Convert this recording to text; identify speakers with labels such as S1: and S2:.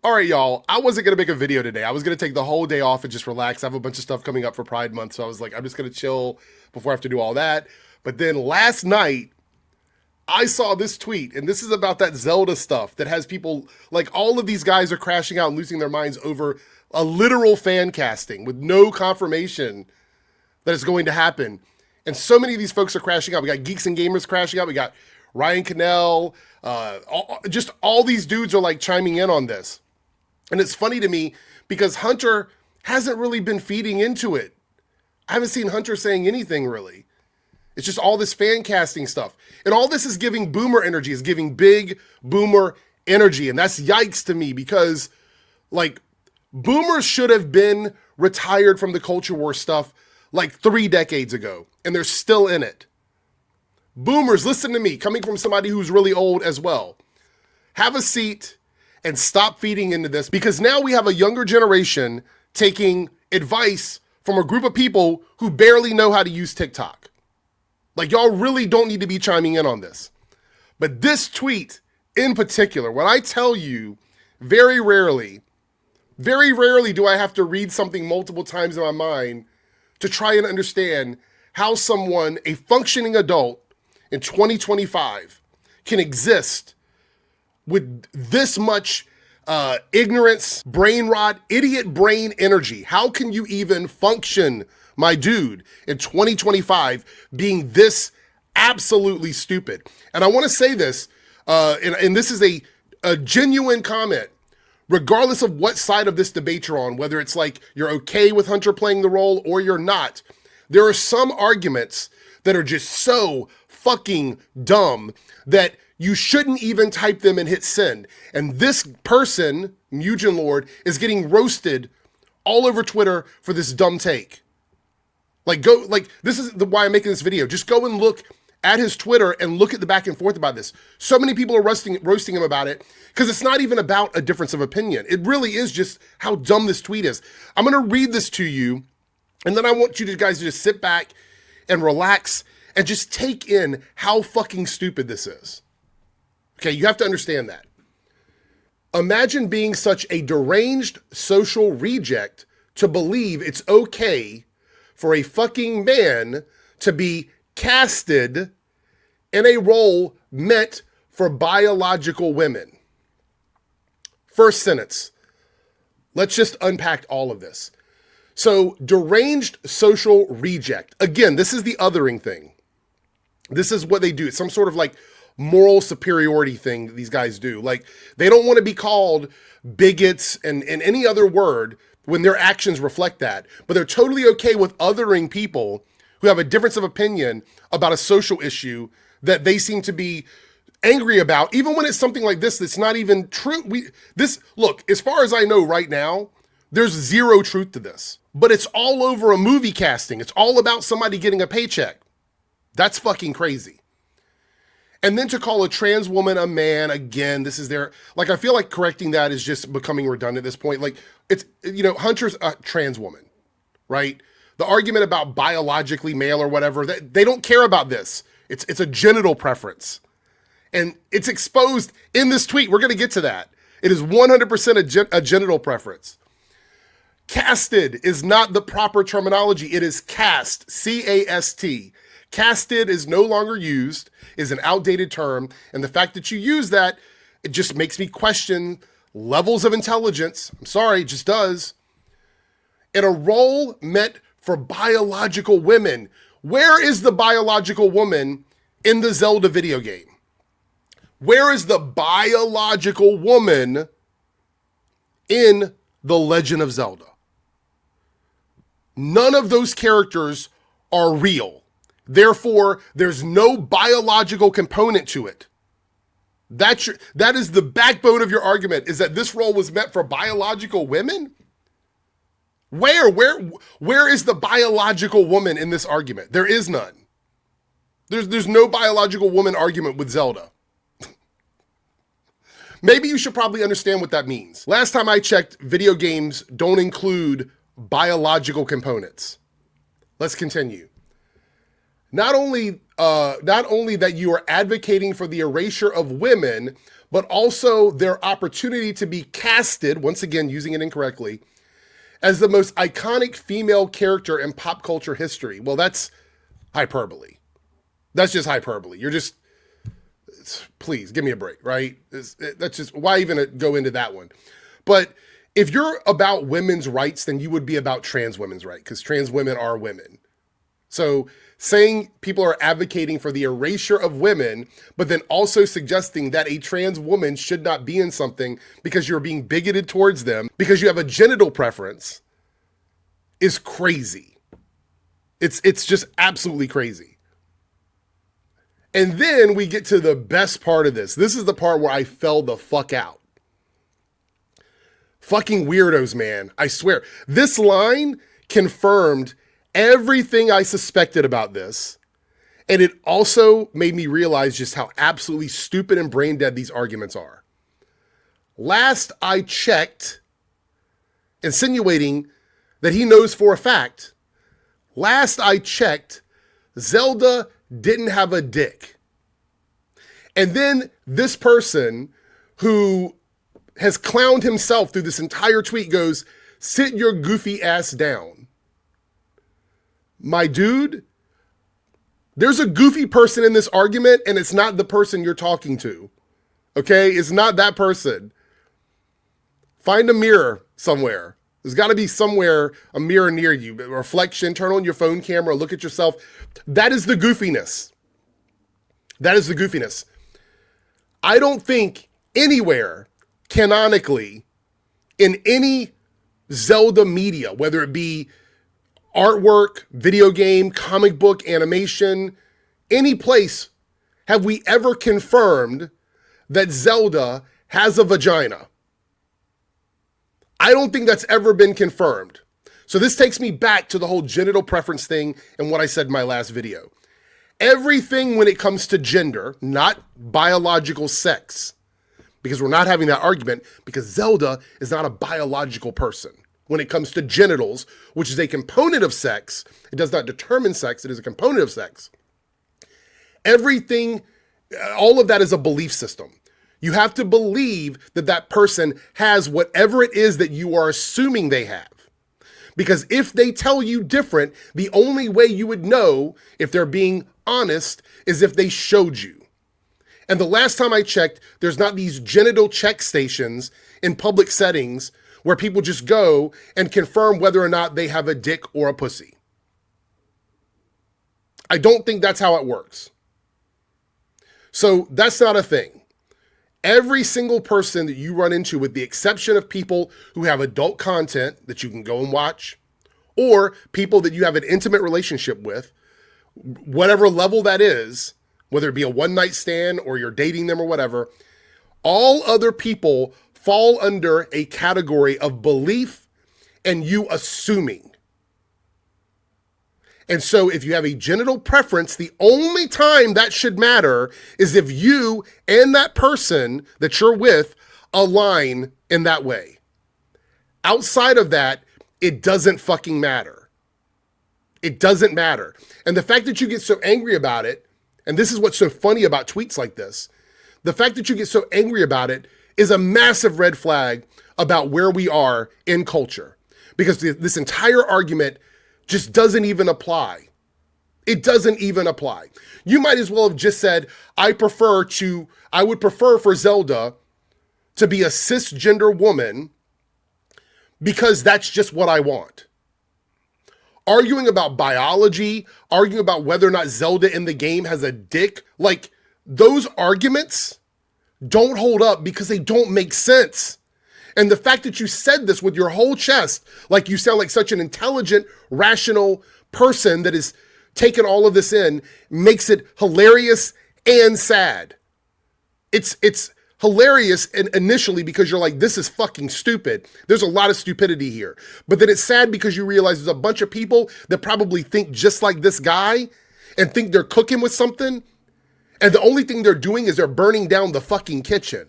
S1: All right, y'all, I wasn't going to make a video today. I was going to take the whole day off and just relax. I have a bunch of stuff coming up for Pride Month, so I was like, I'm just going to chill before I have to do all that. But then last night, I saw this tweet, and this is about that Zelda stuff that has people, like all of these guys are crashing out and losing their minds over a literal fan casting with no confirmation that it's going to happen. And so many of these folks are crashing out. We got Geeks and Gamers crashing out. We got Ryan Cannell. Just all these dudes are like chiming in on this. And it's funny to me because Hunter hasn't really been feeding into it. I haven't seen Hunter saying anything really. It's just all this fan casting stuff. And all this is giving boomer energy, is giving big boomer energy. And that's yikes to me because like boomers should have been retired from the culture war stuff like 3 decades ago. And they're still in it. Boomers, listen to me, coming from somebody who's really old as well. Have a seat and stop feeding into this because now we have a younger generation taking advice from a group of people who barely know how to use TikTok. Like y'all really don't need to be chiming in on this. But this tweet in particular, when I tell you very rarely do I have to read something multiple times in my mind to try and understand how someone, a functioning adult in 2025 can exist with this much ignorance, brain rot, idiot brain energy. How can you even function, my dude, in 2025 being this absolutely stupid? And I want to say this, and this is a genuine comment, regardless of what side of this debate you're on, whether it's like you're okay with Hunter playing the role or you're not, there are some arguments that are just so fucking dumb that you shouldn't even type them and hit send. And this person, Mjölnirs, is getting roasted all over Twitter for this dumb take. This is why I'm making this video. Just go and look at his Twitter and look at the back and forth about this. So many people are roasting him about it because it's not even about a difference of opinion. It really is just how dumb this tweet is. I'm gonna read this to you, and then I want you guys to just sit back and relax and just take in how fucking stupid this is. Okay, you have to understand that. Imagine being such a deranged social reject to believe it's okay for a fucking man to be casted in a role meant for biological women. First sentence. Let's just unpack all of this. So, deranged social reject. Again, this is the othering thing. This is what they do. It's some sort of like moral superiority thing these guys do. Like they don't want to be called bigots and any other word when their actions reflect that, but they're totally okay with othering people who have a difference of opinion about a social issue that they seem to be angry about, even when it's something like this that's not even true. Look, as far as I know right now, there's zero truth to this, but it's all over a movie casting. It's all about somebody getting a paycheck. That's fucking crazy. And then to call a trans woman a man, again, this is their, like, I feel like correcting that is just becoming redundant at this point. Like, it's, Hunter's a trans woman, right? The argument about biologically male or whatever, they don't care about this. It's a genital preference. And it's exposed in this tweet. We're going to get to that. It is 100% a genital preference. Casted is not the proper terminology. It is cast, C-A-S-T. Casted is no longer used, is an outdated term. And the fact that you use that, it just makes me question levels of intelligence. I'm sorry, it just does. In a role meant for biological women. Where is the biological woman in the Zelda video game? Where is the biological woman in the Legend of Zelda? None of those characters are real. Therefore, there's no biological component to it. That is the backbone of your argument, is that this role was meant for biological women? Where is the biological woman in this argument? There is none. There's no biological woman argument with Zelda. Maybe you should probably understand what that means. Last time I checked, video games don't include biological components. Let's continue. Not only that you are advocating for the erasure of women, but also their opportunity to be casted, once again using it incorrectly, as the most iconic female character in pop culture history. Well, that's hyperbole. That's just hyperbole. You're just, please give me a break, right? That's just, why even go into that one? But if you're about women's rights, then you would be about trans women's rights, because trans women are women. So saying people are advocating for the erasure of women, but then also suggesting that a trans woman should not be in something because you're being bigoted towards them, because you have a genital preference, is crazy. It's just absolutely crazy. And then we get to the best part of this. This is the part where I fell the fuck out. Fucking weirdos, man. I swear. This line confirmed everything I suspected about this. And it also made me realize just how absolutely stupid and brain dead these arguments are. Last I checked, insinuating that he knows for a fact, last I checked, Zelda didn't have a dick. And then this person who has clowned himself through this entire tweet goes, "Sit your goofy ass down." My dude, there's a goofy person in this argument, and it's not the person you're talking to. Okay? It's not that person. Find a mirror somewhere. There's got to be somewhere a mirror near you, a reflection, turn on your phone camera, look at yourself. That is the goofiness. That is the goofiness. I don't think anywhere, canonically, in any Zelda media, whether it be artwork, video game, comic book, animation, any place, have we ever confirmed that Zelda has a vagina. I don't think that's ever been confirmed. So this takes me back to the whole genital preference thing and what I said in my last video. Everything when it comes to gender, not biological sex, because we're not having that argument, because Zelda is not a biological person. When it comes to genitals, which is a component of sex, it does not determine sex, it is a component of sex. Everything, all of that is a belief system. You have to believe that that person has whatever it is that you are assuming they have. Because if they tell you different, the only way you would know if they're being honest is if they showed you. And the last time I checked, there's not these genital check stations in public settings where people just go and confirm whether or not they have a dick or a pussy. I don't think that's how it works. So that's not a thing. Every single person that you run into, with the exception of people who have adult content that you can go and watch, or people that you have an intimate relationship with, whatever level that is, whether it be a one-night stand or you're dating them or whatever, all other people fall under a category of belief and you assuming. And so if you have a genital preference, the only time that should matter is if you and that person that you're with align in that way. Outside of that, it doesn't fucking matter. It doesn't matter. And the fact that you get so angry about it, and this is what's so funny about tweets like this, the fact that you get so angry about it is a massive red flag about where we are in culture. Because this entire argument just doesn't even apply. It doesn't even apply. You might as well have just said, I would prefer for Zelda to be a cisgender woman because that's just what I want. Arguing about biology, arguing about whether or not Zelda in the game has a dick, like those arguments don't hold up because they don't make sense. And the fact that you said this with your whole chest, like you sound like such an intelligent, rational person that is taking all of this in, makes it hilarious and sad. It's hilarious initially because you're like, this is fucking stupid. There's a lot of stupidity here. But then it's sad because you realize there's a bunch of people that probably think just like this guy and think they're cooking with something. And the only thing they're doing is they're burning down the fucking kitchen.